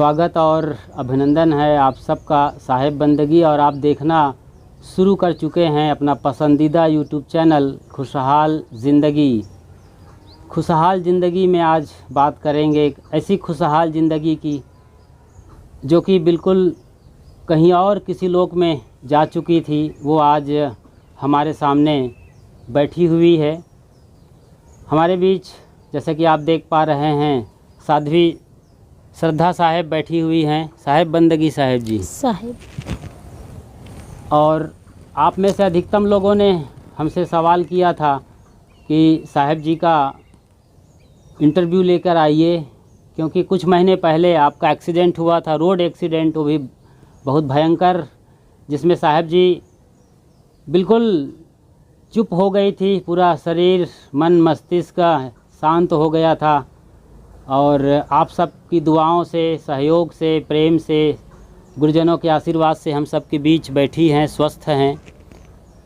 स्वागत और अभिनंदन है आप सबका साहिब बंदगी। और आप देखना शुरू कर चुके हैं अपना पसंदीदा यूट्यूब चैनल खुशहाल ज़िंदगी। खुशहाल ज़िंदगी में आज बात करेंगे एक ऐसी खुशहाल ज़िंदगी की जो कि बिल्कुल कहीं और किसी लोक में जा चुकी थी, वो आज हमारे सामने बैठी हुई है। हमारे बीच जैसे कि आप देख पा रहे हैं साध्वी श्रद्धा साहेब बैठी हुई हैं। साहेब बंदगी साहेब जी साहिब। और आप में से अधिकतम लोगों ने हमसे सवाल किया था कि साहेब जी का इंटरव्यू लेकर आइए, क्योंकि कुछ महीने पहले आपका एक्सीडेंट हुआ था, रोड एक्सीडेंट, वो भी बहुत भयंकर, जिसमें साहेब जी बिल्कुल चुप हो गई थी। पूरा शरीर मन मस्तिष्क का शांत हो गया था। और आप सब की दुआओं से, सहयोग से, प्रेम से, गुरुजनों के आशीर्वाद से हम सब के बीच बैठी हैं, स्वस्थ हैं।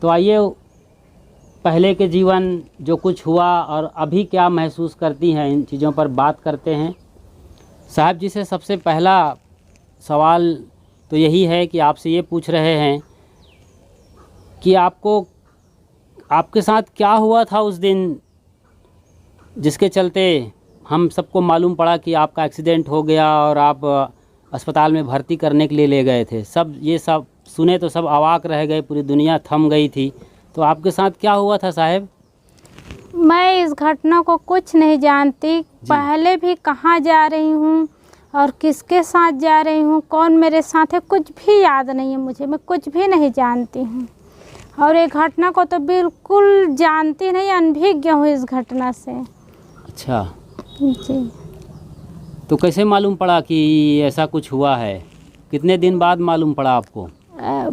तो आइए पहले के जीवन जो कुछ हुआ और अभी क्या महसूस करती हैं, इन चीज़ों पर बात करते हैं। साहब जी से सबसे पहला सवाल तो यही है कि आपसे ये पूछ रहे हैं कि आपके साथ क्या हुआ था उस दिन जिसके चलते हम सबको मालूम पड़ा कि आपका एक्सीडेंट हो गया और आप अस्पताल में भर्ती करने के लिए ले गए थे। ये सब सुने तो सब अवाक रह गए, पूरी दुनिया थम गई थी। तो आपके साथ क्या हुआ था साहब? मैं इस घटना को कुछ नहीं जानती। पहले भी कहाँ जा रही हूँ और किसके साथ जा रही हूँ, कौन मेरे साथ है, कुछ भी याद नहीं है मुझे। मैं कुछ भी नहीं जानती हूँ और ये घटना को तो बिल्कुल जानती नहीं, अनभिज्ञ हूँ इस घटना से। अच्छा जी। तो कैसे मालूम पड़ा कि ऐसा कुछ हुआ है? कितने दिन बाद मालूम पड़ा आपको?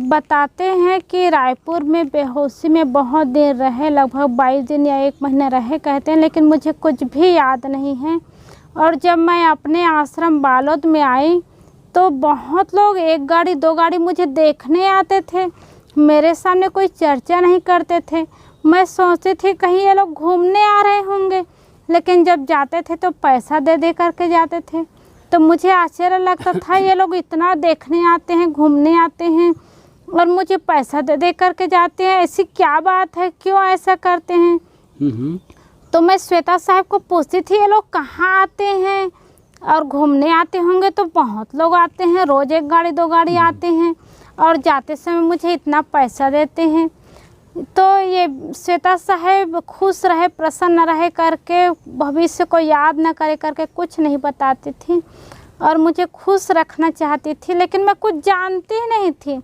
बताते हैं कि रायपुर में बेहोशी में बहुत देर रहे, लगभग 22 दिन या 1 महीना रहे कहते हैं, लेकिन मुझे कुछ भी याद नहीं है। और जब मैं अपने आश्रम बालोद में आई तो बहुत लोग 1 गाड़ी 2 गाड़ी मुझे देखने आते थे, मेरे सामने कोई चर्चा नहीं करते थे। मैं सोचती थी कहीं ये लोग घूमने आ रहे होंगे, लेकिन जब जाते थे तो पैसा दे दे करके जाते थे। तो मुझे आश्चर्य लगता था, ये लोग इतना देखने आते हैं, घूमने आते हैं और मुझे पैसा दे दे करके जाते हैं, ऐसी क्या बात है, क्यों ऐसा करते हैं? तो मैं श्वेता साहब को पूछती थी ये लोग कहाँ आते हैं, और घूमने आते होंगे तो बहुत लोग आते हैं, रोज़ 1 गाड़ी 2 गाड़ी आते हैं और जाते समय मुझे इतना पैसा देते हैं। तो ये श्वेता साहब खुश रहे, प्रसन्न रहे करके, भविष्य को याद न करे करके कुछ नहीं बताती थी और मुझे खुश रखना चाहती थी, लेकिन मैं कुछ जानती नहीं थी।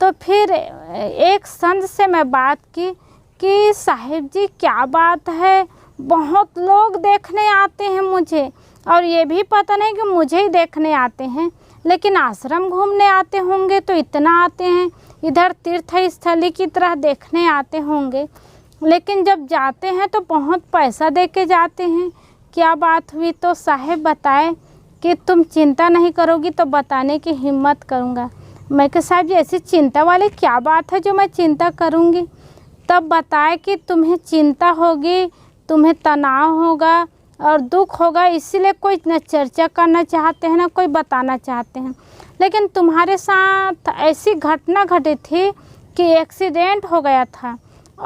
तो फिर एक संत से मैं बात की कि साहिब जी क्या बात है, बहुत लोग देखने आते हैं मुझे, और ये भी पता नहीं कि मुझे ही देखने आते हैं, लेकिन आश्रम घूमने आते होंगे तो इतना आते हैं, इधर तीर्थ स्थली की तरह देखने आते होंगे, लेकिन जब जाते हैं तो बहुत पैसा दे के जाते हैं। क्या बात हुई? तो साहेब बताए कि तुम चिंता नहीं करोगी तो बताने की हिम्मत करूँगा। मैं कहा साहब जी ऐसी चिंता वाली क्या बात है जो मैं चिंता करूँगी? तब बताए कि तुम्हें चिंता होगी, तुम्हें तनाव होगा और दुख होगा, इसीलिए कोई न चर्चा करना चाहते हैं, ना कोई बताना चाहते हैं। लेकिन तुम्हारे साथ ऐसी घटना घटी थी कि एक्सीडेंट हो गया था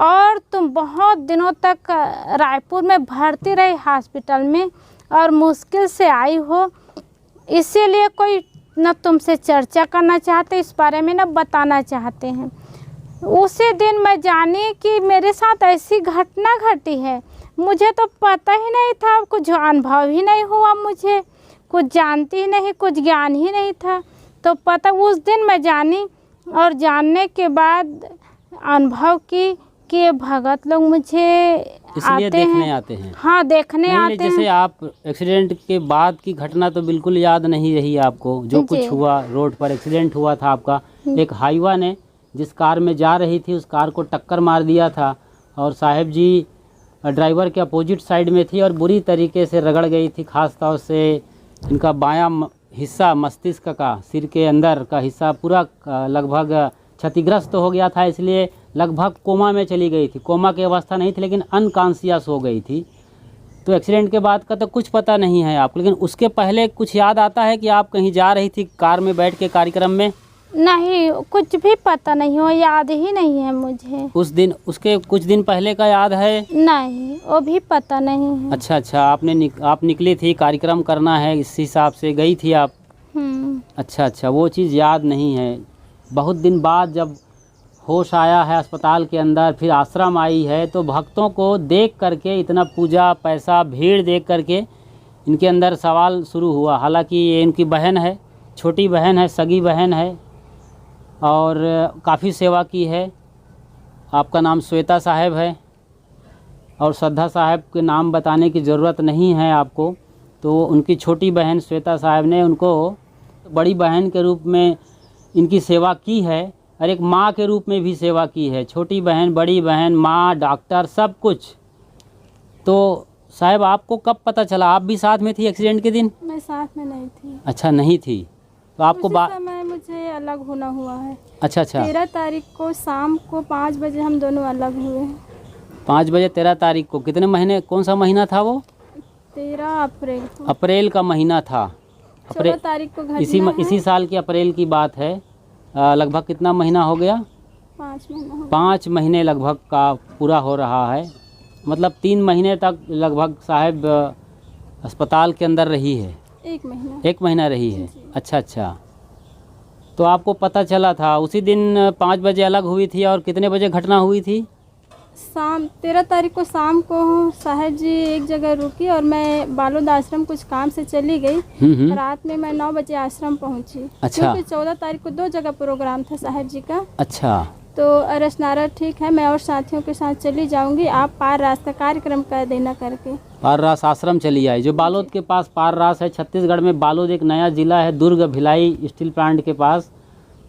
और तुम बहुत दिनों तक रायपुर में भर्ती रही हॉस्पिटल में और मुश्किल से आई हो, इसीलिए कोई न तुमसे चर्चा करना चाहते, इस बारे में न बताना चाहते हैं। उसी दिन मैं जानी कि मेरे साथ ऐसी घटना घटी है। मुझे तो पता ही नहीं था, कुछ अनुभव ही नहीं हुआ, मुझे कुछ जानती ही नहीं, कुछ ज्ञान ही नहीं था। तो पता उस दिन मैं जानी और जानने के बाद अनुभव की कि भगत लोग मुझे इसलिए देखने आते हैं। हाँ, देखने आते हैं। जैसे आप एक्सीडेंट के बाद की घटना तो बिल्कुल याद नहीं रही आपको, जो कुछ हुआ रोड पर एक्सीडेंट हुआ था आपका। एक हाईवा ने जिस कार में जा रही थी उस कार को टक्कर मार दिया था और साहेब जी ड्राइवर के अपोजिट साइड में थी और बुरी तरीके से रगड़ गई थी। खास तौर से इनका बायां हिस्सा मस्तिष्क का, सिर के अंदर का हिस्सा पूरा लगभग क्षतिग्रस्त हो गया था, इसलिए लगभग कोमा में चली गई थी। कोमा की अवस्था नहीं थी लेकिन अनकॉन्शियस हो गई थी। तो एक्सीडेंट के बाद का तो कुछ पता नहीं है आपको, लेकिन उसके पहले कुछ याद आता है कि आप कहीं जा रही थी कार में बैठ के कार्यक्रम में? नहीं, कुछ भी पता नहीं हो, याद ही नहीं है मुझे। उस दिन, उसके कुछ दिन पहले का याद है? नहीं, वो भी पता नहीं है। अच्छा अच्छा, आप निकली थी, कार्यक्रम करना है, इस हिसाब से गई थी आप? अच्छा अच्छा, वो चीज़ याद नहीं है। बहुत दिन बाद जब होश आया है अस्पताल के अंदर, फिर आश्रम आई है, तो भक्तों को देख करके, इतना पूजा पैसा भीड़ देख करके इनके अंदर सवाल शुरू हुआ। हालांकि ये इनकी बहन है, छोटी बहन है, सगी बहन है, और काफ़ी सेवा की है। आपका नाम श्वेता साहब है और श्रद्धा साहब के नाम बताने की ज़रूरत नहीं है आपको। तो उनकी छोटी बहन श्वेता साहब ने उनको बड़ी बहन के रूप में इनकी सेवा की है, और एक माँ के रूप में भी सेवा की है। छोटी बहन, बड़ी बहन, माँ, डॉक्टर, सब कुछ। तो साहब आपको कब पता चला? आप भी साथ में थी एक्सीडेंट के दिन? मैं साथ में नहीं थी। अच्छा, नहीं थी। तो आपको समय मुझे अलग होना हुआ है। अच्छा अच्छा, 13 तारीख को शाम को 5 बजे हम दोनों अलग हुए। 5 बजे 13 तारीख को। कितने महीने, कौन सा महीना था वो? 13 अप्रैल को। अप्रैल का महीना था। 14 तारीख को इसी साल की अप्रैल की बात है। लगभग कितना महीना हो गया? 5 महीना। 5 महीने लगभग का पूरा हो रहा है। मतलब 3 महीने तक लगभग साहब अस्पताल के अंदर रही है। 1 महीना रही है। अच्छा अच्छा, तो आपको पता चला था उसी दिन 5 बजे अलग हुई थी, और कितने बजे घटना हुई थी? शाम 13 तारीख को शाम को साहब जी एक जगह रुकी और मैं बालोद आश्रम कुछ काम से चली गई। रात में मैं 9 बजे आश्रम पहुंची। अच्छा। क्योंकि 14 तारीख को 2 जगह प्रोग्राम था साहब जी का। अच्छा। तो अरसनारा ठीक है, मैं और साथियों के साथ चली जाऊंगी, आप पार रास्ता कार्यक्रम कर देना करके। पाररास आश्रम चली आई, जो बालोद के पास पाररास है। छत्तीसगढ़ में बालोद एक नया ज़िला है, दुर्ग भिलाई स्टील प्लांट के पास।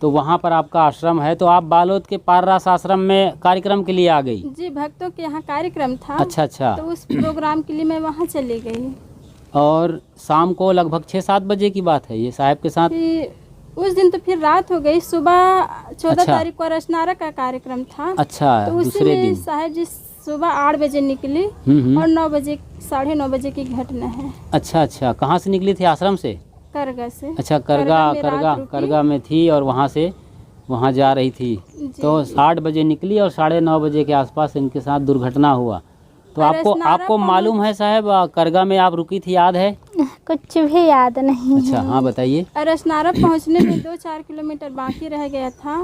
तो वहाँ पर आपका आश्रम है। तो आप बालोद के पाररास आश्रम में कार्यक्रम के लिए आ गई? जी, भक्तों के यहाँ कार्यक्रम था। अच्छा अच्छा। तो उस प्रोग्राम के लिए मैं वहाँ चली गई। और शाम को लगभग 6-7 बजे की बात है ये साहब के साथ? उस दिन तो फिर रात हो गई। सुबह 14 तारीख को रसनारा का कार्यक्रम था। अच्छा, तो दूसरे दिन साहब जी सुबह 8 बजे निकली और 9 बजे 9:30 बजे की घटना है। अच्छा अच्छा, कहाँ से निकली थी? आश्रम से? करगा से। अच्छा, करगा में थी और वहाँ से वहाँ जा रही थी। तो 8 बजे निकली और 9:30 बजे के आसपास इनके साथ दुर्घटना हुआ। तो आपको मालूम है साहब करगा में आप रुकी थी, याद है? कुछ भी याद नहीं। अच्छा, हाँ बताइए। रसनारा पहुंचने में 2-4 किलोमीटर बाकी रह गया था।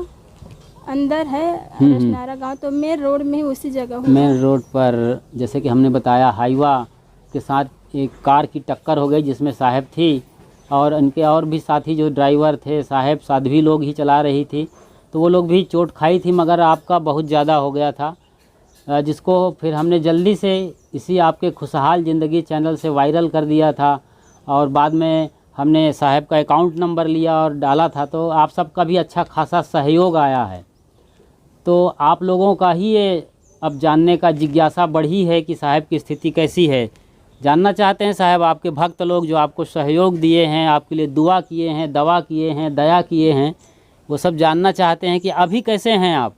अंदर है रसनारा गांव, तो मेन रोड में उसी जगह हुआ। मेन रोड पर, जैसे कि हमने बताया, हाईवा के साथ एक कार की टक्कर हो गई जिसमें साहब थी और इनके और भी साथी जो ड्राइवर थे, साहब साध्वी लोग ही चला रही थी। तो वो लोग भी चोट खाई थी, मगर आपका बहुत ज़्यादा हो गया था, जिसको फिर हमने जल्दी से इसी आपके खुशहाल ज़िंदगी चैनल से वायरल कर दिया था। और बाद में हमने साहब का अकाउंट नंबर लिया और डाला था। तो आप सबका भी अच्छा खासा सहयोग आया है। तो आप लोगों का ही ये अब जानने का जिज्ञासा बढ़ी है कि साहब की स्थिति कैसी है। जानना चाहते हैं साहब, आपके भक्त लोग जो आपको सहयोग दिए हैं, आपके लिए दुआ किए हैं, दवा किए हैं, दया किए हैं, वो सब जानना चाहते हैं कि अभी कैसे हैं आप?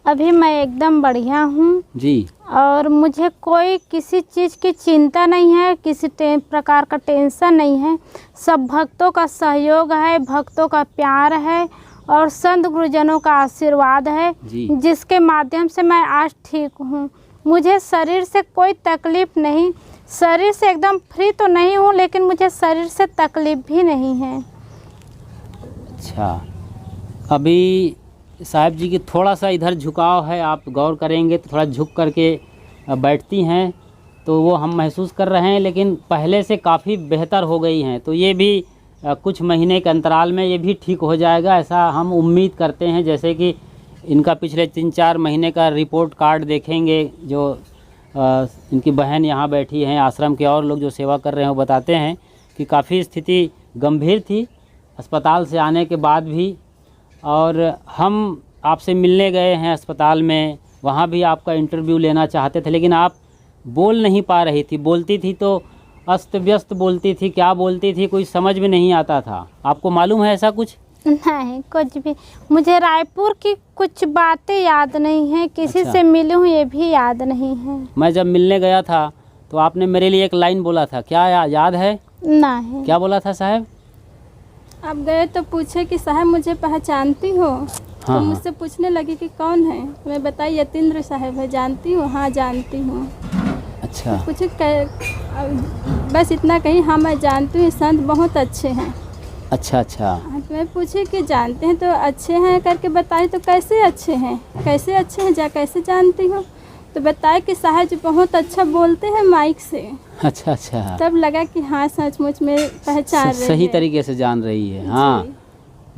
अभी मैं एकदम बढ़िया हूँ जी। और मुझे कोई किसी चीज़ की चिंता नहीं है, किसी प्रकार का टेंशन नहीं है। सब भक्तों का सहयोग है, भक्तों का प्यार है और संत गुरुजनों का आशीर्वाद है, जिसके माध्यम से मैं आज ठीक हूँ। मुझे शरीर से कोई तकलीफ़ नहीं, शरीर से एकदम फ्री तो नहीं हूँ, लेकिन मुझे शरीर से तकलीफ़ भी नहीं है। अच्छा, अभी साहब जी की थोड़ा सा इधर झुकाव है, आप गौर करेंगे तो थोड़ा झुक करके बैठती हैं, तो वो हम महसूस कर रहे हैं, लेकिन पहले से काफ़ी बेहतर हो गई हैं। तो ये भी कुछ महीने के अंतराल में ये भी ठीक हो जाएगा, ऐसा हम उम्मीद करते हैं। जैसे कि इनका पिछले 3-4 महीने का रिपोर्ट कार्ड देखेंगे, जो इनकी बहन यहाँ बैठी हैं, आश्रम के और लोग जो सेवा कर रहे हैं, वो बताते हैं कि काफ़ी स्थिति गंभीर थी अस्पताल से आने के बाद भी। और हम आपसे मिलने गए हैं अस्पताल में, वहाँ भी आपका इंटरव्यू लेना चाहते थे, लेकिन आप बोल नहीं पा रही थी। बोलती थी तो अस्त व्यस्त बोलती थी, क्या बोलती थी कोई समझ में नहीं आता था। आपको मालूम है ऐसा कुछ? नहीं, कुछ भी। मुझे रायपुर की कुछ बातें याद नहीं हैं, किसी अच्छा। से मिली हूँ ये भी याद नहीं है। मैं जब मिलने गया था तो आपने मेरे लिए एक लाइन बोला था, क्या याद है? नहीं। क्या बोला था साहब? आप गए तो पूछे कि साहब मुझे पहचानती हो? तो हाँ। मुझसे पूछने लगी कि कौन है। मैं बताई यतीन्द्र साहब है। जानती हो? हाँ जानती हूँ। अच्छा। पूछे बस इतना कही, हाँ मैं जानती हूँ, संत बहुत अच्छे हैं। अच्छा अच्छा। तो मैं पूछे कि जानते हैं तो अच्छे हैं करके बताई, तो कैसे अच्छे हैं, कैसे अच्छे हैं, कैसे जानती हो? तो बताए कि साहब जी बहुत अच्छा बोलते हैं माइक से। अच्छा अच्छा। तब लगा कि हाँ सचमुच में पहचान रही सही है। तरीके से जान रही है। हाँ,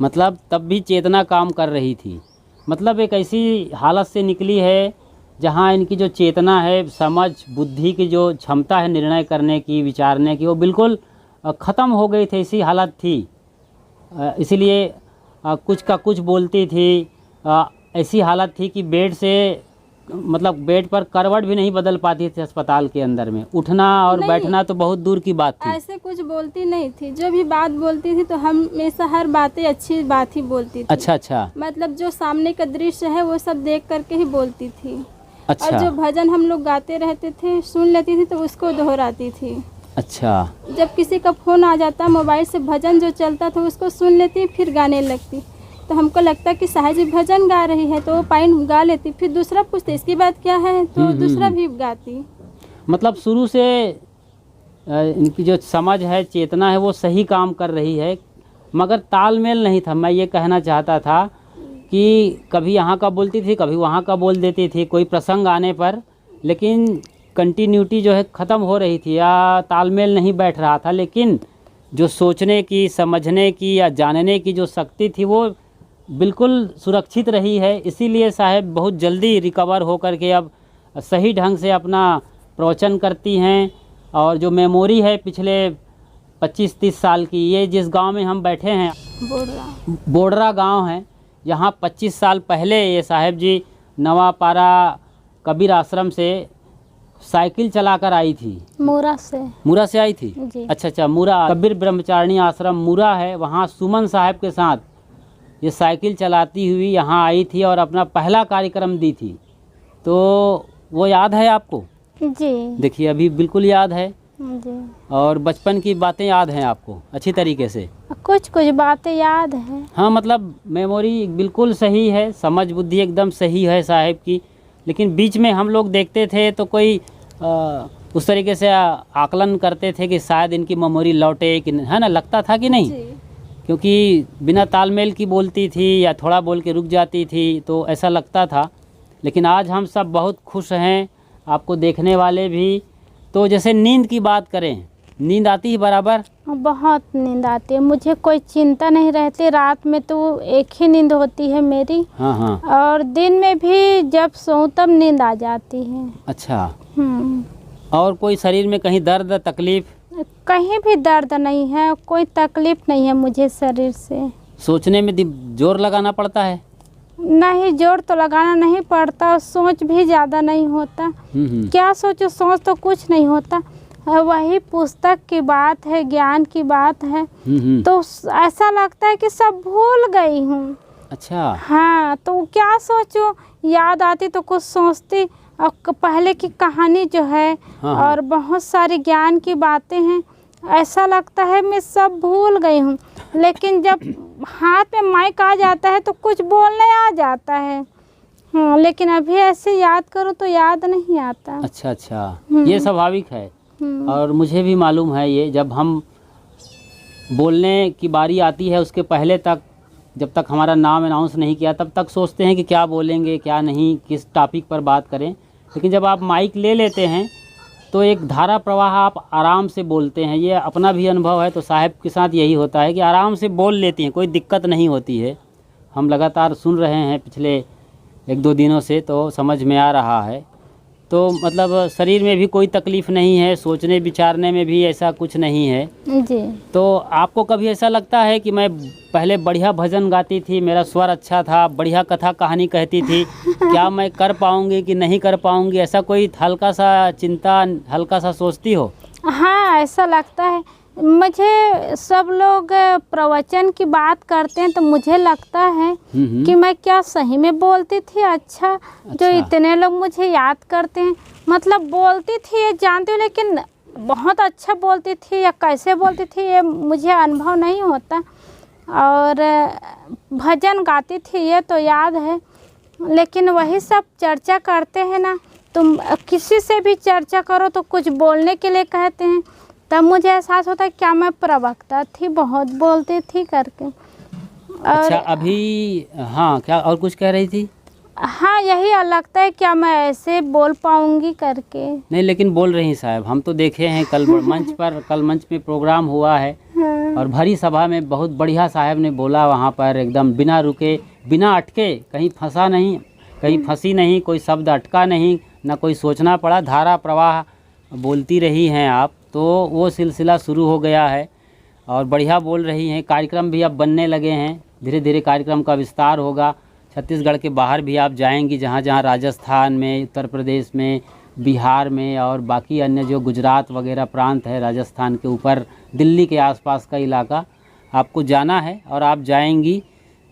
मतलब तब भी चेतना काम कर रही थी। मतलब एक ऐसी हालत से निकली है जहाँ इनकी जो चेतना है, समझ, बुद्धि की जो क्षमता है निर्णय करने की, विचारने की, वो बिल्कुल ख़त्म हो गई थी। ऐसी हालत थी। इसीलिए कुछ का कुछ बोलती थी। ऐसी हालत थी कि बेड से, मतलब बेड पर करवट भी नहीं बदल पाती थी अस्पताल के अंदर में। उठना और बैठना तो बहुत दूर की बात थी। ऐसे कुछ बोलती नहीं थी। जो भी बात बोलती थी तो हमेशा हर बातें अच्छी बात ही बोलती थी। अच्छा अच्छा। मतलब जो सामने का दृश्य है वो सब देख करके ही बोलती थी। अच्छा। और जो भजन हम लोग गाते रहते थे, सुन लेती थी तो उसको दोहराती थी। अच्छा। जब किसी का फ़ोन आ जाता मोबाइल से, भजन जो चलता था उसको सुन लेती, फिर गाने लगती। तो हमको लगता कि साहब जी भजन गा रही है तो वो पाइन गा लेती, फिर दूसरा पूछते इसकी बात क्या है तो दूसरा भी गाती। मतलब शुरू से इनकी जो समझ है, चेतना है, वो सही काम कर रही है, मगर तालमेल नहीं था। मैं ये कहना चाहता था कि कभी यहाँ का बोलती थी, कभी वहाँ का बोल देती थी कोई प्रसंग आने पर, लेकिन कंटिन्यूटी जो है ख़त्म हो रही थी या तालमेल नहीं बैठ रहा था। लेकिन जो सोचने की, समझने की या जानने की जो शक्ति थी वो बिल्कुल सुरक्षित रही है। इसीलिए साहब बहुत जल्दी रिकवर हो कर के अब सही ढंग से अपना प्रवचन करती हैं। और जो मेमोरी है पिछले 25-30 साल की, ये जिस गांव में हम बैठे हैं, बोडरा गांव है, यहाँ 25 साल पहले ये साहब जी नवापारा कबीर आश्रम से साइकिल चलाकर आई थी। मूरा से आई थी जी। अच्छा अच्छा। मूरा कबीर ब्रह्मचारिणी आश्रम मूरा है, वहाँ सुमन साहब के साथ ये साइकिल चलाती हुई यहाँ आई थी और अपना पहला कार्यक्रम दी थी। तो वो याद है आपको? जी। देखिए अभी बिल्कुल याद है जी। और बचपन की बातें याद हैं आपको अच्छी तरीके से? कुछ कुछ बातें याद है। हाँ, मतलब मेमोरी बिल्कुल सही है, समझ बुद्धि एकदम सही है साहब की। लेकिन बीच में हम लोग देखते थे तो कोई उस तरीके से आकलन करते थे कि शायद इनकी मेमोरी लौटे कि, है ना, लगता था कि नहीं? क्योंकि बिना तालमेल की बोलती थी या थोड़ा बोल के रुक जाती थी, तो ऐसा लगता था। लेकिन आज हम सब बहुत खुश हैं, आपको देखने वाले भी। तो जैसे नींद की बात करें, नींद आती है बराबर? बहुत नींद आती है मुझे, कोई चिंता नहीं रहती। रात में तो एक ही नींद होती है मेरी। हाँ हाँ। और दिन में भी जब सोऊं तब नींद आ जाती है। अच्छा। और कोई शरीर में कहीं दर्द तकलीफ? कहीं भी दर्द नहीं है, कोई तकलीफ नहीं है मुझे शरीर से। सोचने में जोर लगाना पड़ता है? नहीं, जोर तो लगाना नहीं पड़ता। सोच भी ज़्यादा नहीं होता। क्या सोचो, सोच तो कुछ नहीं होता। वही पुस्तक की बात है, ज्ञान की बात है, तो ऐसा लगता है कि सब भूल गई हूँ। अच्छा। हाँ, तो क्या सोचो, याद आती तो कुछ सोचती। और पहले की कहानी जो है, हाँ। और बहुत सारी ज्ञान की बातें हैं, ऐसा लगता है मैं सब भूल गई हूँ। लेकिन जब हाथ में माइक आ जाता है तो कुछ बोलने आ जाता है। हाँ, लेकिन अभी ऐसे याद करो तो याद नहीं आता। अच्छा अच्छा, ये स्वाभाविक है। और मुझे भी मालूम है ये, जब हम बोलने की बारी आती है उसके पहले तक, जब तक हमारा नाम अनाउंस नहीं किया, तब तक सोचते हैं कि क्या बोलेंगे क्या नहीं, किस टॉपिक पर बात करें। लेकिन जब आप माइक ले लेते हैं तो एक धारा प्रवाह आप आराम से बोलते हैं। ये अपना भी अनुभव है। तो साहब के साथ यही होता है कि आराम से बोल लेती हैं, कोई दिक्कत नहीं होती है। हम लगातार सुन रहे हैं पिछले 1-2 दिनों से, तो समझ में आ रहा है। तो मतलब शरीर में भी कोई तकलीफ़ नहीं है, सोचने विचारने में भी ऐसा कुछ नहीं है जी। तो आपको कभी ऐसा लगता है कि मैं पहले बढ़िया भजन गाती थी, मेरा स्वर अच्छा था, बढ़िया कथा कहानी कहती थी, क्या मैं कर पाऊँगी कि नहीं कर पाऊँगी, ऐसा कोई हल्का सा चिंता, हल्का सा सोचती हो? हाँ, ऐसा लगता है मुझे सब लोग प्रवचन की बात करते हैं तो मुझे लगता है कि मैं क्या सही में बोलती थी अच्छा जो इतने लोग मुझे याद करते हैं। मतलब बोलती थी ये जानती हूँ, लेकिन बहुत अच्छा बोलती थी या कैसे बोलती थी ये मुझे अनुभव नहीं होता। और भजन गाती थी ये तो याद है, लेकिन वही सब चर्चा करते हैं ना, तुम किसी से भी चर्चा करो तो कुछ बोलने के लिए कहते हैं, तब मुझे एहसास होता है क्या मैं प्रवक्ता थी, बहुत बोलती थी करके। अच्छा अभी हाँ, क्या और कुछ कह रही थी? हाँ यही लगता है क्या मैं ऐसे बोल पाऊंगी करके। नहीं, लेकिन बोल रही साहब, हम तो देखे हैं कल मंच में प्रोग्राम हुआ है और भरी सभा में बहुत बढ़िया साहब ने बोला वहाँ पर, एकदम बिना रुके बिना अटके, कहीं फंसा नहीं, कहीं फंसी नहीं, कोई शब्द अटका नहीं, ना कोई सोचना पड़ा, धारा प्रवाह बोलती रही हैं आप। तो वो सिलसिला शुरू हो गया है और बढ़िया बोल रही हैं। कार्यक्रम भी अब बनने लगे हैं, धीरे धीरे कार्यक्रम का विस्तार होगा। छत्तीसगढ़ के बाहर भी आप जाएंगी, जहाँ जहाँ राजस्थान में, उत्तर प्रदेश में, बिहार में और बाकी अन्य जो गुजरात वगैरह प्रांत है, राजस्थान के ऊपर दिल्ली के आसपास का इलाका आपको जाना है और आप जाएंगी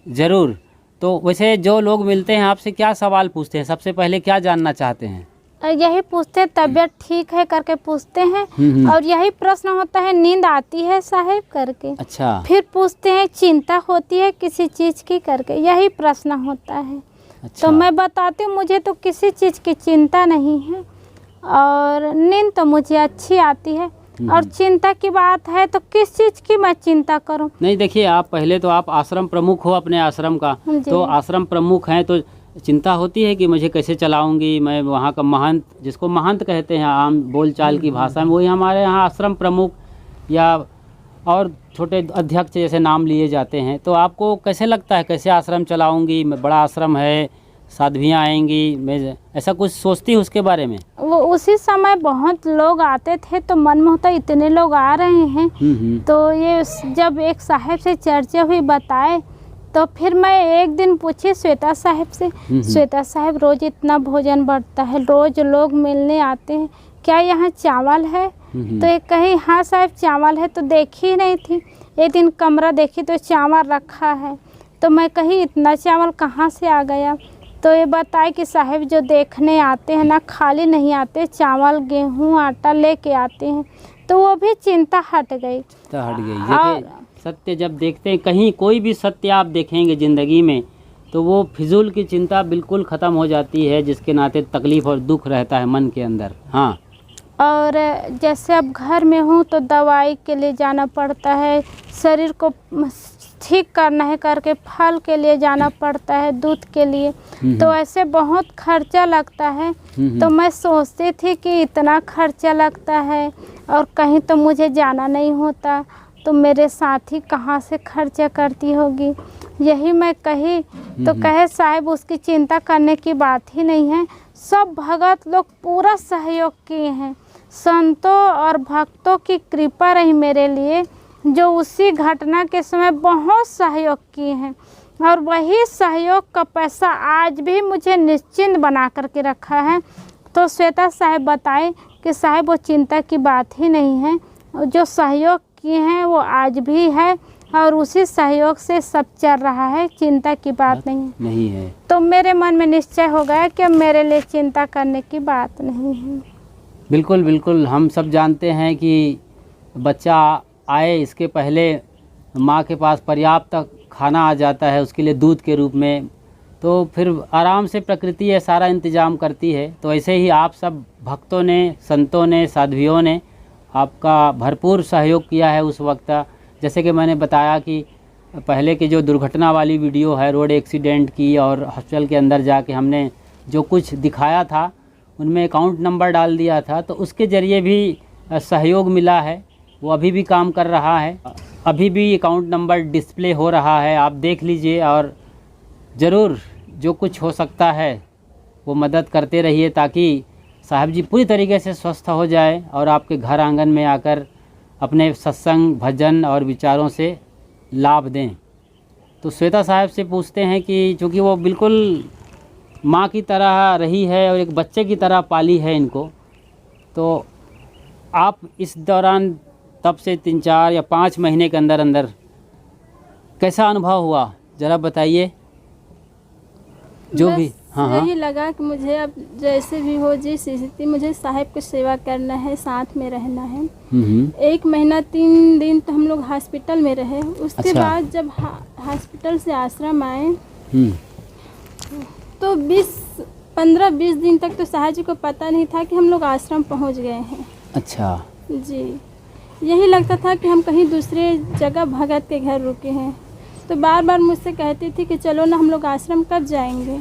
ज़रूर। तो वैसे जो लोग मिलते हैं आपसे क्या सवाल पूछते हैं? सबसे पहले क्या जानना चाहते हैं? यही पूछते हैं तबीयत ठीक है करके पूछते हैं, और यही प्रश्न होता है नींद आती है साहब करके। अच्छा। फिर पूछते हैं चिंता होती है किसी चीज़ की करके, यही प्रश्न होता है। अच्छा। तो मैं बताती हूँ मुझे तो किसी चीज़ की चिंता नहीं है और नींद तो मुझे अच्छी आती है। और चिंता की बात है तो किस चीज़ की मैं चिंता करूं? नहीं देखिए, आप पहले तो आप आश्रम प्रमुख हो अपने आश्रम का, तो आश्रम प्रमुख हैं तो चिंता होती है कि मुझे कैसे चलाऊंगी। मैं वहाँ का महंत, जिसको महंत कहते हैं आम बोलचाल की भाषा में, वही हमारे यहाँ आश्रम प्रमुख या और छोटे अध्यक्ष जैसे नाम लिए जाते हैं। तो आपको कैसे लगता है कैसे आश्रम चलाऊंगी? बड़ा आश्रम है, साध्वियाँ आएंगी, मैं ऐसा कुछ सोचती हूँ उसके बारे में। वो उसी समय बहुत लोग आते थे तो मन में होता इतने लोग आ रहे हैं। तो ये जब एक साहब से चर्चा हुई बताए तो फिर मैं एक दिन पूछी श्वेता साहब से, श्वेता साहब रोज इतना भोजन बढ़ता है, रोज लोग मिलने आते हैं, क्या यहाँ चावल है? तो एक कही हाँ साहब चावल है। तो देखी नहीं थी, एक दिन कमरा देखी तो चावल रखा है। तो मैं कही इतना चावल कहाँ से आ गया? तो ये बताए कि साहब जो देखने आते हैं ना खाली नहीं आते, चावल गेहूँ आटा लेके आते हैं। तो वो भी चिंता हट गई। सत्य जब देखते हैं कहीं, कोई भी सत्य आप देखेंगे ज़िंदगी में तो वो फिजूल की चिंता बिल्कुल ख़त्म हो जाती है, जिसके नाते तकलीफ़ और दुख रहता है मन के अंदर। हाँ। और जैसे अब घर में हूँ तो दवाई के लिए जाना पड़ता है, शरीर को ठीक करना है करके फल के लिए जाना पड़ता है, दूध के लिए, तो ऐसे बहुत खर्चा लगता है। तो मैं सोचती थी कि इतना खर्चा लगता है और कहीं तो मुझे जाना नहीं होता तो मेरे साथी कहाँ से खर्चा करती होगी, यही मैं कही। तो कहे साहब उसकी चिंता करने की बात ही नहीं है, सब भगत लोग पूरा सहयोग किए हैं, संतों और भक्तों की कृपा रही मेरे लिए, जो उसी घटना के समय बहुत सहयोग किए हैं और वही सहयोग का पैसा आज भी मुझे निश्चिंत बना करके रखा है। तो श्वेता साहब बताए कि साहब वो चिंता की बात ही नहीं है, जो सहयोग किए हैं वो आज भी है और उसी सहयोग से सब चल रहा है, चिंता की बात नहीं है। तो मेरे मन में निश्चय हो गया कि मेरे लिए चिंता करने की बात नहीं है। बिल्कुल बिल्कुल, हम सब जानते हैं कि बच्चा आए इसके पहले माँ के पास पर्याप्त खाना आ जाता है उसके लिए दूध के रूप में, तो फिर आराम से प्रकृति ये सारा इंतज़ाम करती है। तो ऐसे ही आप सब भक्तों ने, संतों ने, साध्वियों ने आपका भरपूर सहयोग किया है उस वक्त। जैसे कि मैंने बताया कि पहले की जो दुर्घटना वाली वीडियो है रोड एक्सीडेंट की और हॉस्पिटल के अंदर जाके हमने जो कुछ दिखाया था उनमें अकाउंट नंबर डाल दिया था, तो उसके ज़रिए भी सहयोग मिला है, वो अभी भी काम कर रहा है, अभी भी अकाउंट नंबर डिस्प्ले हो रहा है, आप देख लीजिए। और ज़रूर जो कुछ हो सकता है वो मदद करते रहिए ताकि साहब जी पूरी तरीके से स्वस्थ हो जाए और आपके घर आंगन में आकर अपने सत्संग, भजन और विचारों से लाभ दें। तो श्वेता साहब से पूछते हैं कि चूँकि वो बिल्कुल माँ की तरह रही है और एक बच्चे की तरह पाली है इनको, तो आप इस दौरान तब से 3-4 या 5 महीने के अंदर अंदर कैसा अनुभव हुआ, ज़रा बताइए। जो भी हाँ हाँ यही लगा कि मुझे अब जैसे भी हो, जिस स्थिति, मुझे साहब की सेवा करना है, साथ में रहना है। 1 महीना 3 दिन तो हम लोग हॉस्पिटल में रहे। उसके अच्छा। बाद जब हॉस्पिटल से आश्रम आए तो 15-20 दिन तक तो साहब जी को पता नहीं था कि हम लोग आश्रम पहुंच गए हैं। अच्छा जी, यही लगता था कि हम कहीं दूसरे जगह भगत के घर रुके हैं। तो बार बार मुझसे कहती थी कि चलो ना, हम लोग आश्रम कब जाएंगे,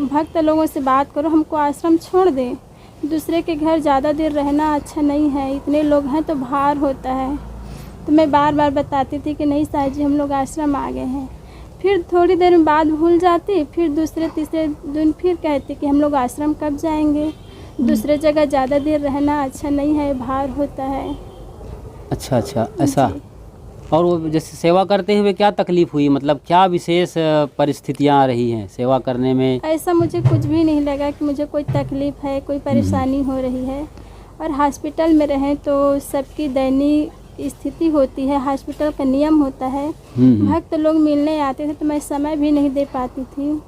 भक्त लोगों से बात करो, हमको आश्रम छोड़ दें, दूसरे के घर ज़्यादा देर रहना अच्छा नहीं है, इतने लोग हैं तो भार होता है। तो मैं बार बार बताती थी कि नहीं साहब जी, हम लोग आश्रम आ गए हैं। फिर थोड़ी देर में बात भूल जाती, फिर दूसरे तीसरे दिन फिर कहती कि हम लोग आश्रम कब जाएंगे, दूसरे जगह ज़्यादा देर रहना अच्छा नहीं है, भार होता है। अच्छा अच्छा, ऐसा। और वो जैसे सेवा करते हुए क्या तकलीफ़ हुई, मतलब क्या विशेष परिस्थितियाँ आ रही हैं सेवा करने में? ऐसा मुझे कुछ भी नहीं लगा कि मुझे कोई तकलीफ़ है, कोई परेशानी हो रही है। और हॉस्पिटल में रहें तो सबकी दयनीय स्थिति होती है, हॉस्पिटल का नियम होता है। भक्त लोग मिलने आते थे तो मैं समय भी नहीं दे पाती थी।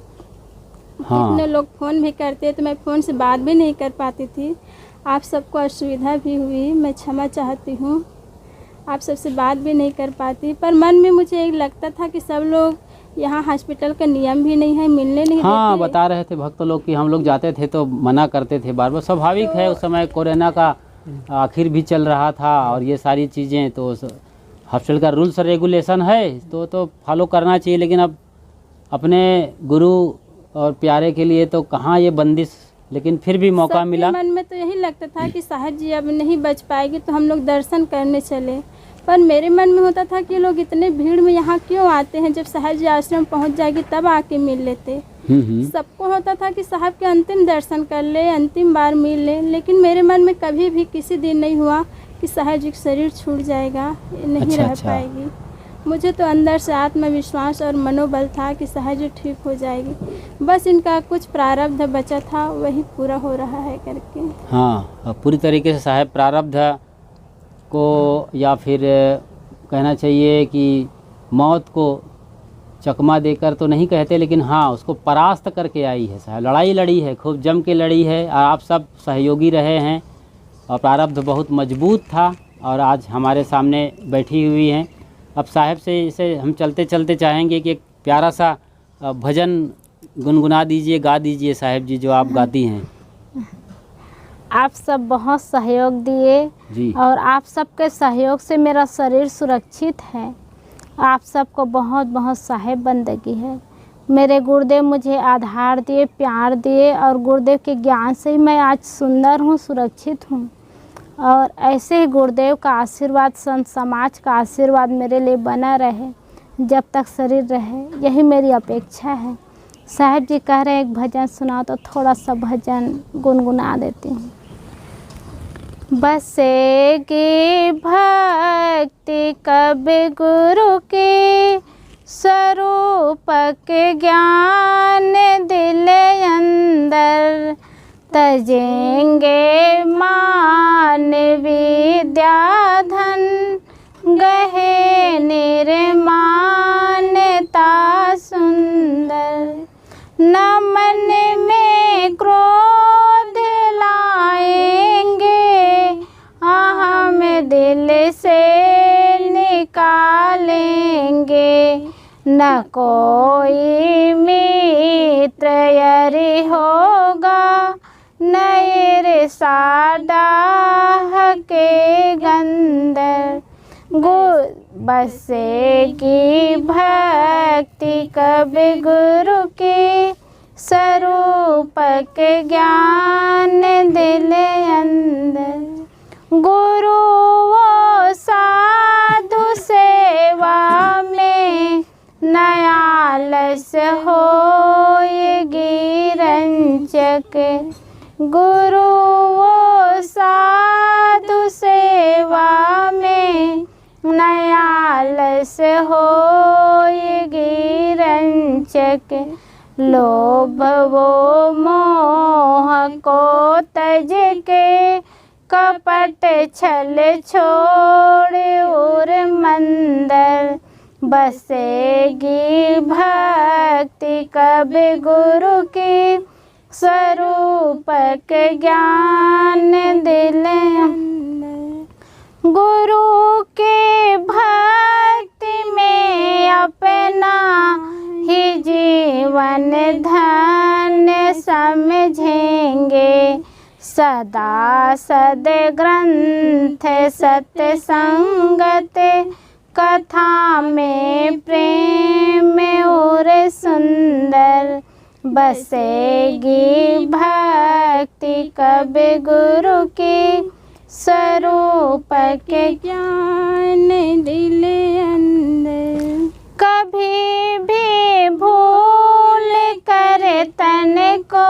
हाँ। इतने लोग फ़ोन भी करते तो मैं फ़ोन से बात भी नहीं कर पाती थी। आप सबको असुविधा भी हुई, मैं क्षमा चाहती हूँ। आप सबसे बात भी नहीं कर पाती, पर मन में मुझे एक लगता था कि सब लोग यहाँ, हॉस्पिटल का नियम भी नहीं है, मिलने नहीं हाँ, देते। बता रहे थे भक्त लोग कि हम लोग जाते थे तो मना करते थे बार बार। स्वाभाविक है, उस समय कोरोना का आखिर भी चल रहा था और ये सारी चीज़ें, तो हॉस्पिटल का रूल्स रेगुलेशन है तो फॉलो करना चाहिए। लेकिन अब अपने गुरु और प्यारे के लिए तो कहाँ ये बंदिश, लेकिन फिर भी मौका मिला। मन में तो यही लगता था कि साहब जी अब नहीं बच पाएगी तो हम लोग दर्शन करने चले। पर मेरे मन में होता था कि लोग इतने भीड़ में यहाँ क्यों आते हैं, जब साहब जी आश्रम पहुँच जाएगी तब आके मिल लेते। सबको होता था कि साहब के अंतिम दर्शन कर ले, अंतिम बार मिल ले। लेकिन मेरे मन में कभी भी किसी दिन नहीं हुआ कि साहब जी का शरीर छूट जाएगा, नहीं रह पाएगी। मुझे तो अंदर से आत्मविश्वास और मनोबल था कि साहब जी ठीक हो जाएगी। बस इनका कुछ प्रारब्ध बचा था, वही पूरा हो रहा है करके। हाँ, पूरी तरीके से साहब प्रारब्ध को, या फिर कहना चाहिए कि मौत को चकमा देकर तो नहीं कहते, लेकिन हाँ, उसको परास्त करके आई है साहब। लड़ाई लड़ी है, खूब जम के लड़ी है, और आप सब सहयोगी रहे हैं और प्रारब्ध बहुत मजबूत था और आज हमारे सामने बैठी हुई हैं। अब साहब से इसे हम चलते चलते चाहेंगे कि एक प्यारा सा भजन गुनगुना दीजिए, गा दीजिए साहब जी, जो आप गाती हैं। आप सब बहुत सहयोग दिए जी, और आप सबके सहयोग से मेरा शरीर सुरक्षित है। आप सबको बहुत बहुत साहेब बंदगी है। मेरे गुरुदेव मुझे आधार दिए, प्यार दिए, और गुरुदेव के ज्ञान से ही मैं आज सुंदर हूँ, सुरक्षित हूँ। और ऐसे ही गुरुदेव का आशीर्वाद, संत समाज का आशीर्वाद मेरे लिए बना रहे जब तक शरीर रहे, यही मेरी अपेक्षा है। साहब जी कह रहे हैं एक भजन सुनाओ, तो थोड़ा सा भजन गुनगुना देती हूँ। बसेगी भक्ति कब गुरु के, स्वरूप के ज्ञान दिल अंदर, तजेंगे मान विद्या धन, गहे निर्मानता सुंदर, न मन में क्रोध लाएंगे, हम दिल से निकालेंगे, न कोई मित्र यारी होगा, न ईर्ष्या डाह के गंदर, बसेगी भक्ति कब गुरु के, स्वरूप के ज्ञान दिल अंदर, गुरु वो साधु सेवा में, नया लस होएगी रंजक, गुरु वो साधु सेवा में, नया लस होएगी रंजक, लोभ वो मोह को तज के, कपट के छल छोड़ और मंदर, बसेगी भक्ति कब गुरु की, स्वरूप के ज्ञान दिल अंदर। गुरु के भक्ति में अपना ही जीवन धन्य समझेंगे, सदा सद ग्रंथ सत्य संगत, कथा में प्रेम और सुंदर, बसेगी भक्ति कब गुरु की, स्वरूप के ज्ञान दिल अंदर। कभी भी भूल कर तन को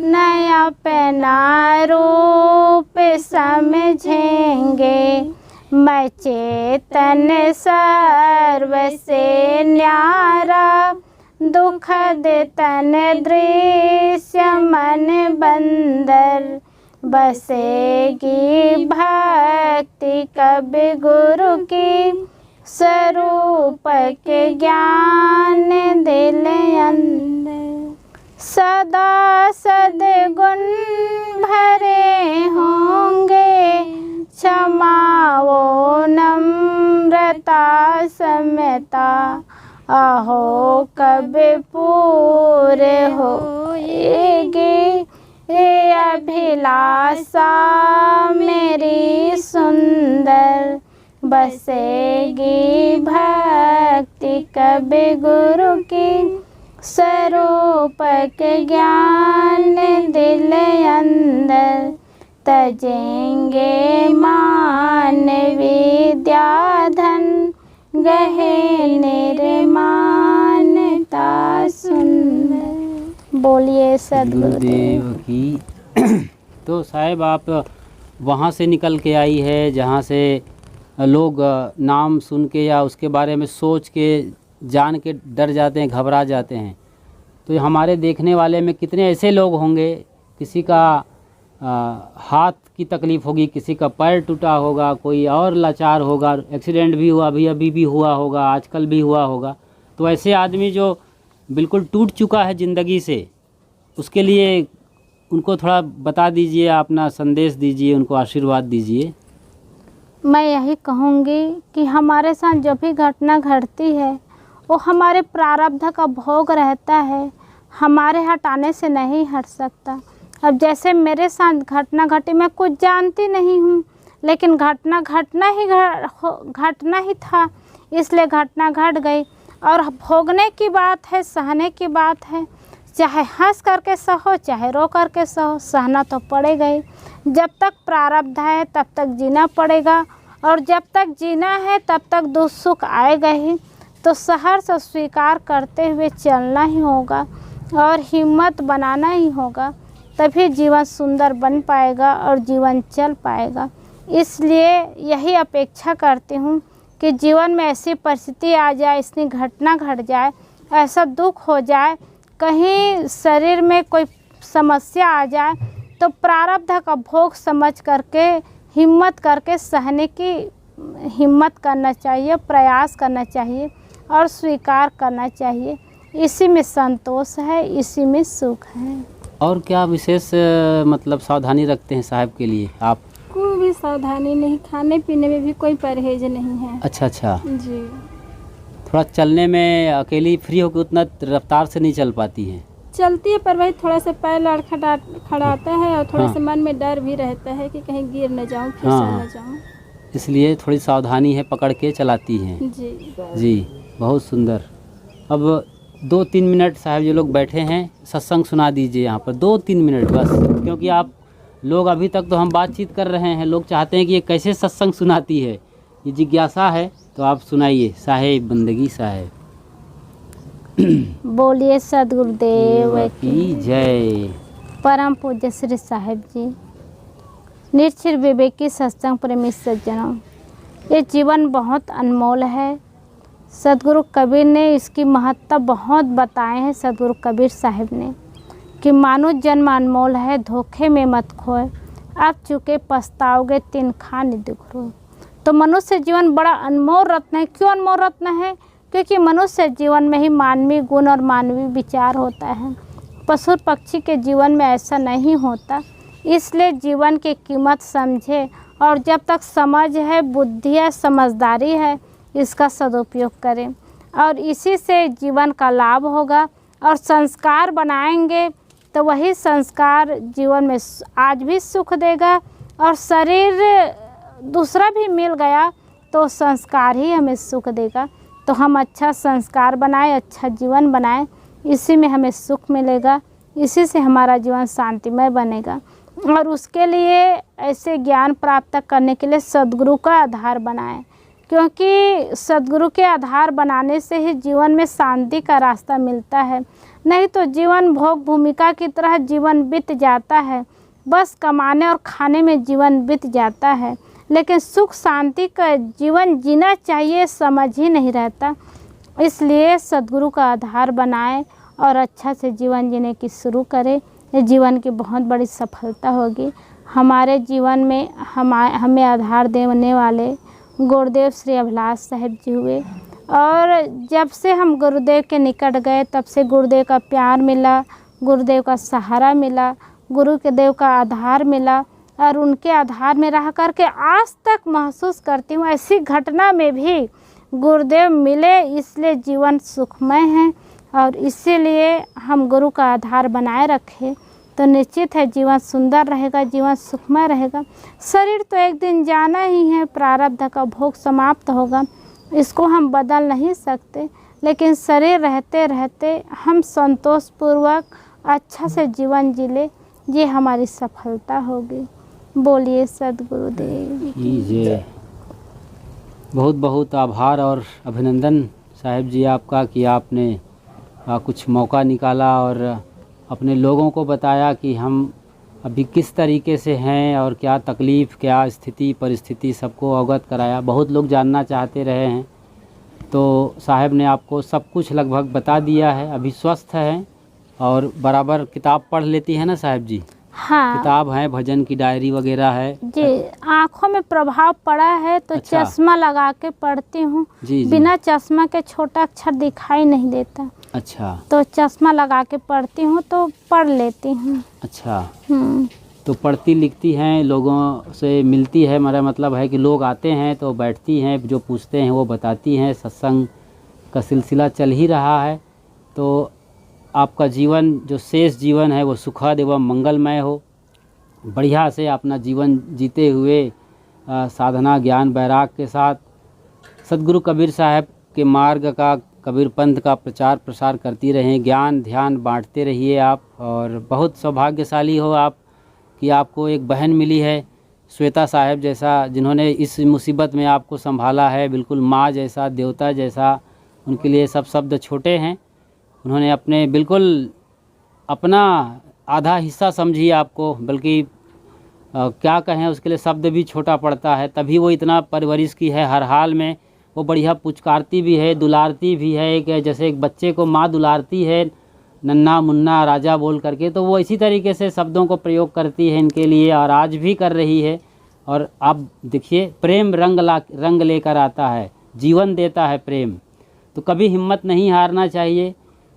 नया पहना रूप समझेंगे, मैं चेतन सर्व से न्यारा, दुखद तन दृश्य मन बंदर, बसेगी भक्ति कब गुरु की, स्वरूप के ज्ञान दिल अंदर। सदा सद्गुण भरे होंगे, क्षमा वो नम्रता समता, आहो कब पूरे होएगी ये अभिलाषा मेरी सुंदर, बसेगी भक्ति कब गुरु की, स्वरूप के ज्ञान दिल अंदर। तजेंगे मान विद्या धन, गहे निर्मानता सुंदर। बोलिए सद्गुरुदेव की। तो साहब आप वहाँ से निकल के आई है जहाँ से लोग नाम सुन के या उसके बारे में सोच के जान के डर जाते हैं, घबरा जाते हैं। तो हमारे देखने वाले में कितने ऐसे लोग होंगे, किसी का हाथ की तकलीफ़ होगी, किसी का पैर टूटा होगा, कोई और लाचार होगा, एक्सीडेंट भी हुआ, अभी भी हुआ होगा, आजकल भी हुआ होगा। तो ऐसे आदमी जो बिल्कुल टूट चुका है ज़िंदगी से, उसके लिए उनको थोड़ा बता दीजिए, अपना संदेश दीजिए, उनको आशीर्वाद दीजिए। मैं यही कहूँगी कि हमारे साथ जो भी घटना घटती है वो हमारे प्रारब्ध का भोग रहता है, हमारे हटाने से नहीं हट सकता। अब जैसे मेरे साथ घटना घटी, मैं कुछ जानती नहीं हूँ, लेकिन घटना घटना ही था, इसलिए घटना घट गई। और भोगने की बात है, सहने की बात है, चाहे हंस करके सहो चाहे रो करके सहो, सहना तो पड़ेगा ही। जब तक प्रारब्ध है तब तक जीना पड़ेगा, और जब तक जीना है तब तक दुख सुख आएगा ही। तो सहर्ष स्वीकार करते हुए चलना ही होगा और हिम्मत बनाना ही होगा, तभी जीवन सुंदर बन पाएगा और जीवन चल पाएगा। इसलिए यही अपेक्षा करती हूँ कि जीवन में ऐसी परिस्थिति आ जाए, इतनी घटना घट जाए, ऐसा दुख हो जाए, कहीं शरीर में कोई समस्या आ जाए, तो प्रारब्ध का भोग समझ करके हिम्मत करके सहने की हिम्मत करना चाहिए, प्रयास करना चाहिए और स्वीकार करना चाहिए। इसी में संतोष है, इसी में सुख है। और क्या विशेष मतलब सावधानी रखते हैं साहब के लिए आप? कोई भी सावधानी नहीं, खाने पीने में भी कोई परहेज नहीं है। अच्छा जी। थोड़ा चलने में अकेली फ्री होकर उतना रफ्तार से नहीं चल पाती हैं? चलती है, पर वही थोड़ा सा पैर खड़ाता है और थोड़ा सा मन में डर भी रहता है कि कहीं गिर न जाऊं, फिसल न जाऊं। इसलिए थोड़ी सावधानी है, पकड़ के चलाती हैं। जी बहुत सुंदर। अब 2-3 मिनट साहब जो लोग बैठे हैं सत्संग सुना दीजिए यहाँ पर, 2-3 मिनट बस, क्योंकि आप लोग अभी तक तो हम बातचीत कर रहे हैं, लोग चाहते हैं कि ये कैसे सत्संग सुनाती है, ये जिज्ञासा है। तो आप सुनाइए साहेब, बंदगी साहेब। बोलिए सद्गुरुदेव की जय। परम पूज्य श्री साहिब जी, निश्चित विवेकी सत्संग प्रेमी सज्जनों, ये जीवन बहुत अनमोल है। सदगुरु कबीर ने इसकी महत्ता बहुत बताए हैं। सदगुरु कबीर साहिब ने कि मानव जन्म अनमोल है, धोखे में मत खोए, आप चुके पछताओगे तीन खाने दुखरो। तो मनुष्य जीवन बड़ा अनमोल रत्न है। क्यों अनमोल रत्न है? क्योंकि मनुष्य जीवन में ही मानवीय गुण और मानवीय विचार होता है। पशु पक्षी के जीवन में ऐसा नहीं होता। इसलिए जीवन की कीमत समझे और जब तक समझ है, बुद्धि है, समझदारी है, इसका सदुपयोग करें और इसी से जीवन का लाभ होगा। और संस्कार बनाएंगे तो वही संस्कार जीवन में आज भी सुख देगा और शरीर दूसरा भी मिल गया तो संस्कार ही हमें सुख देगा। तो हम अच्छा संस्कार बनाएं, अच्छा जीवन बनाएं, इसी में हमें सुख मिलेगा, इसी से हमारा जीवन शांतिमय बनेगा। और उसके लिए ऐसे ज्ञान प्राप्त करने के लिए सद्गुरु का आधार बनाएं, क्योंकि सद्गुरु के आधार बनाने से ही जीवन में शांति का रास्ता मिलता है। नहीं तो जीवन भोग भूमिका की तरह जीवन बीत जाता है, बस कमाने और खाने में जीवन बीत जाता है, लेकिन सुख शांति का जीवन जीना चाहिए समझ ही नहीं रहता। इसलिए सद्गुरु का आधार बनाएं और अच्छा से जीवन जीने की शुरू करें। ये जीवन की बहुत बड़ी सफलता होगी। हमारे जीवन में हमें आधार देने वाले गुरुदेव श्री अभिलाष साहिब जी हुए और जब से हम गुरुदेव के निकट गए तब से गुरुदेव का प्यार मिला, गुरुदेव का सहारा मिला, गुरु के देव का आधार मिला और उनके आधार में रह कर के आज तक महसूस करती हूँ ऐसी घटना में भी गुरुदेव मिले, इसलिए जीवन सुखमय है। और इसीलिए हम गुरु का आधार बनाए रखें तो निश्चित है जीवन सुंदर रहेगा, जीवन सुखमय रहेगा। शरीर तो एक दिन जाना ही है, प्रारब्ध का भोग समाप्त होगा, इसको हम बदल नहीं सकते, लेकिन शरीर रहते रहते हम संतोषपूर्वक अच्छा से जीवन जी ले, ये हमारी सफलता होगी। बोलिए सद्गुरुदेव की जय। बहुत बहुत आभार और अभिनंदन साहिब जी आपका कि आपने कुछ मौका निकाला और अपने लोगों को बताया कि हम अभी किस तरीके से हैं और क्या तकलीफ़, क्या स्थिति परिस्थिति सबको अवगत कराया। बहुत लोग जानना चाहते रहे हैं तो साहब ने आपको सब कुछ लगभग बता दिया है। अभी स्वस्थ हैं और बराबर किताब पढ़ लेती है ना साहब जी? हाँ, किताब है, भजन की डायरी वगैरह है जी। आँखों में प्रभाव पड़ा है तो अच्छा। चश्मा लगा के पढ़ती हूँ। जी। बिना चश्मा के छोटा अक्षर दिखाई नहीं देता। अच्छा, तो चश्मा लगा के पढ़ती हूँ तो पढ़ लेती हूँ। अच्छा। तो पढ़ती लिखती हैं, लोगों से मिलती है, मेरा मतलब है कि लोग आते हैं तो बैठती हैं, जो पूछते हैं वो बताती हैं। सत्संग का सिलसिला चल ही रहा है तो आपका जीवन जो शेष जीवन है वो सुखद एवं मंगलमय हो। बढ़िया से अपना जीवन जीते हुए साधना ज्ञान वैराग के साथ सद्गुरु कबीर साहब के मार्ग का, कबीर पंथ का प्रचार प्रसार करती रहें। ज्ञान ध्यान बांटते रहिए आप। और बहुत सौभाग्यशाली हो आप कि आपको एक बहन मिली है श्वेता साहब जैसा, जिन्होंने इस मुसीबत में आपको संभाला है। बिल्कुल माँ जैसा, देवता जैसा, उनके लिए सब शब्द छोटे हैं। उन्होंने अपने बिल्कुल अपना आधा हिस्सा समझी आपको, बल्कि क्या कहें, उसके लिए शब्द भी छोटा पड़ता है। तभी वो इतना परवरिश की है, हर हाल में वो बढ़िया पुचकारती भी है, दुलारती भी है। एक जैसे एक बच्चे को माँ दुलारती है नन्ना मुन्ना राजा बोल करके, तो वो इसी तरीके से शब्दों को प्रयोग करती है इनके लिए और आज भी कर रही है। और आप देखिए, प्रेम रंग लेकर आता है, जीवन देता है प्रेम। तो कभी हिम्मत नहीं हारना चाहिए।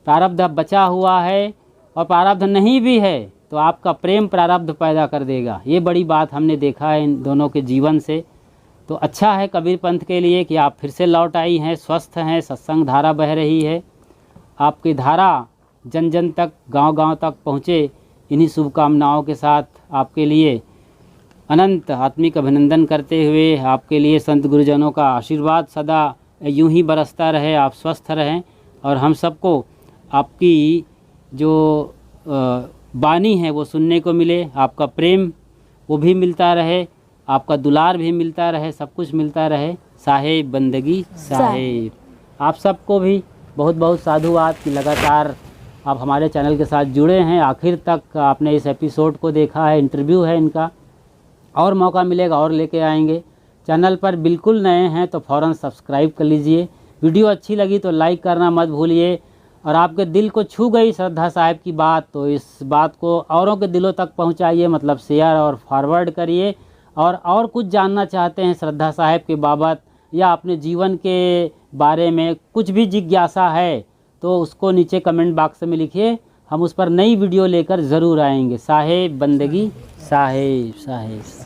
प्रारब्ध बचा हुआ है और प्रारब्ध नहीं भी है तो आपका प्रेम प्रारब्ध पैदा कर देगा। ये बड़ी बात हमने देखा है इन दोनों के जीवन से। तो अच्छा है कबीर पंथ के लिए कि आप फिर से लौट आई हैं, स्वस्थ हैं, सत्संग धारा बह रही है। आपकी धारा जन जन तक, गांव-गांव तक पहुँचे, इन्हीं शुभकामनाओं के साथ आपके लिए अनंत आत्मिक अभिनंदन करते हुए आपके लिए संत गुरुजनों का आशीर्वाद सदा यूं ही बरसता रहे, आप स्वस्थ रहें और हम सबको आपकी जो वाणी है वो सुनने को मिले, आपका प्रेम वो भी मिलता रहे, आपका दुलार भी मिलता रहे, सब कुछ मिलता रहे। साहेब बंदगी साहेब। आप सबको भी बहुत बहुत साधुवाद कि लगातार आप हमारे चैनल के साथ जुड़े हैं, आखिर तक आपने इस एपिसोड को देखा है। इंटरव्यू है इनका, और मौका मिलेगा और लेके आएंगे। चैनल पर बिल्कुल नए हैं तो फ़ौरन सब्सक्राइब कर लीजिए। वीडियो अच्छी लगी तो लाइक करना मत भूलिए और आपके दिल को छू गई श्रद्धा साहब की बात, तो इस बात को औरों के दिलों तक पहुंचाइए, मतलब शेयर और फॉरवर्ड करिए। और कुछ जानना चाहते हैं श्रद्धा साहब के बाबत या अपने जीवन के बारे में कुछ भी जिज्ञासा है तो उसको नीचे कमेंट बॉक्स में लिखिए, हम उस पर नई वीडियो लेकर ज़रूर आएंगे। साहेब बंदगी साहेब साहेब।